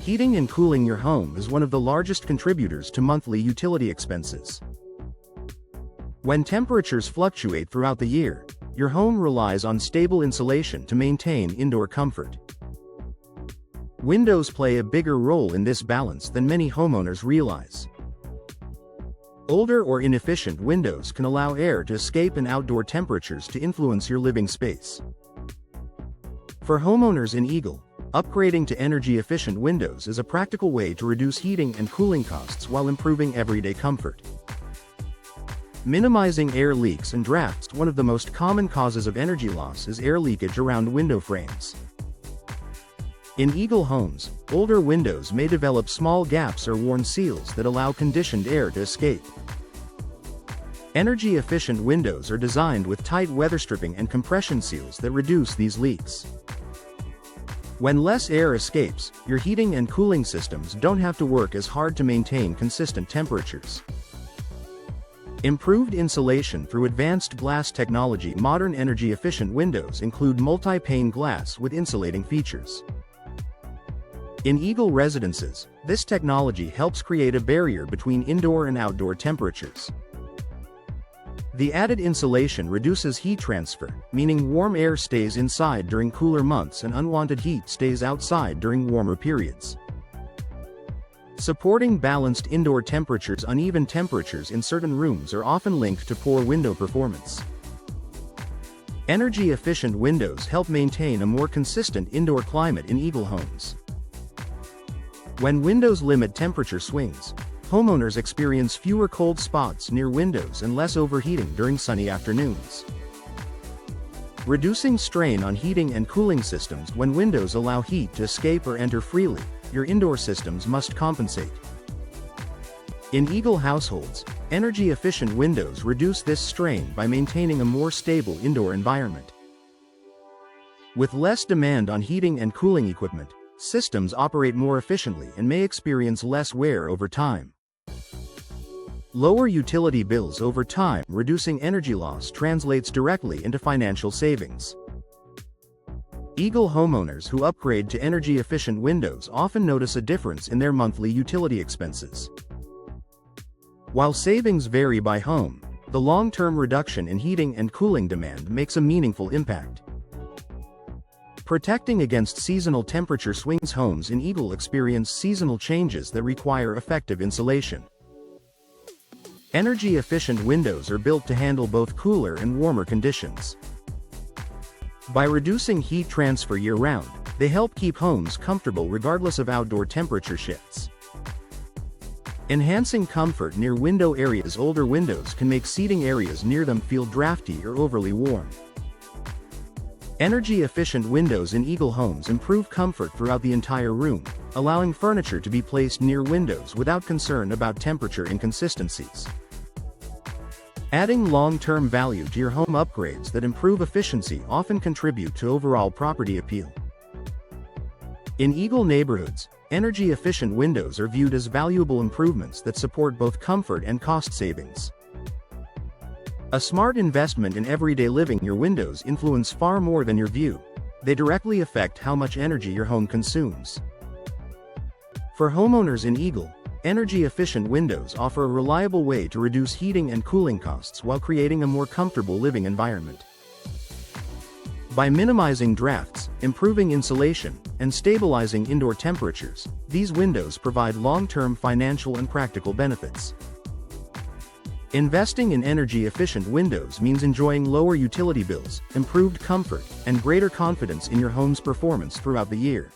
Heating and cooling your home is one of the largest contributors to monthly utility expenses. When temperatures fluctuate throughout the year, your home relies on stable insulation to maintain indoor comfort. Windows play a bigger role in this balance than many homeowners realize. Older or inefficient windows can allow air to escape and outdoor temperatures to influence your living space. For homeowners in Eagle, upgrading to energy-efficient windows is a practical way to reduce heating and cooling costs while improving everyday comfort. Minimizing air leaks and drafts. One of the most common causes of energy loss is air leakage around window frames. In Eagle homes, older windows may develop small gaps or worn seals that allow conditioned air to escape. Energy-efficient windows are designed with tight weather stripping and compression seals that reduce these leaks. When less air escapes, your heating and cooling systems don't have to work as hard to maintain consistent temperatures. Improved insulation through advanced glass technology. Modern energy-efficient windows include multi-pane glass with insulating features. In Eagle residences, this technology helps create a barrier between indoor and outdoor temperatures. The added insulation reduces heat transfer, meaning warm air stays inside during cooler months and unwanted heat stays outside during warmer periods. Supporting balanced indoor temperatures. Uneven temperatures in certain rooms are often linked to poor window performance. Energy-efficient windows help maintain a more consistent indoor climate in Eagle homes. When windows limit temperature swings, homeowners experience fewer cold spots near windows and less overheating during sunny afternoons. Reducing strain on heating and cooling systems. When windows allow heat to escape or enter freely, your indoor systems must compensate. In Eagle households, energy-efficient windows reduce this strain by maintaining a more stable indoor environment. With less demand on heating and cooling equipment, systems operate more efficiently and may experience less wear over time. Lower utility bills over time. Reducing energy loss translates directly into financial savings. Eagle homeowners who upgrade to energy-efficient windows often notice a difference in their monthly utility expenses. While savings vary by home, the long-term reduction in heating and cooling demand makes a meaningful impact. Protecting against seasonal temperature swings. Homes in Eagle experience seasonal changes that require effective insulation. Energy-efficient windows are built to handle both cooler and warmer conditions. By reducing heat transfer year-round, they help keep homes comfortable regardless of outdoor temperature shifts. Enhancing comfort near window areas. Older windows can make seating areas near them feel drafty or overly warm. Energy-efficient windows in Eagle homes improve comfort throughout the entire room, allowing furniture to be placed near windows without concern about temperature inconsistencies. Adding long-term value to your home. Upgrades that improve efficiency often contribute to overall property appeal. In Eagle neighborhoods, energy-efficient windows are viewed as valuable improvements that support both comfort and cost savings. A smart investment in everyday living. Your windows influence far more than your view. They directly affect how much energy your home consumes. For homeowners in Eagle, energy-efficient windows offer a reliable way to reduce heating and cooling costs while creating a more comfortable living environment. By minimizing drafts, improving insulation, and stabilizing indoor temperatures, these windows provide long-term financial and practical benefits. Investing in energy-efficient windows means enjoying lower utility bills, improved comfort, and greater confidence in your home's performance throughout the year.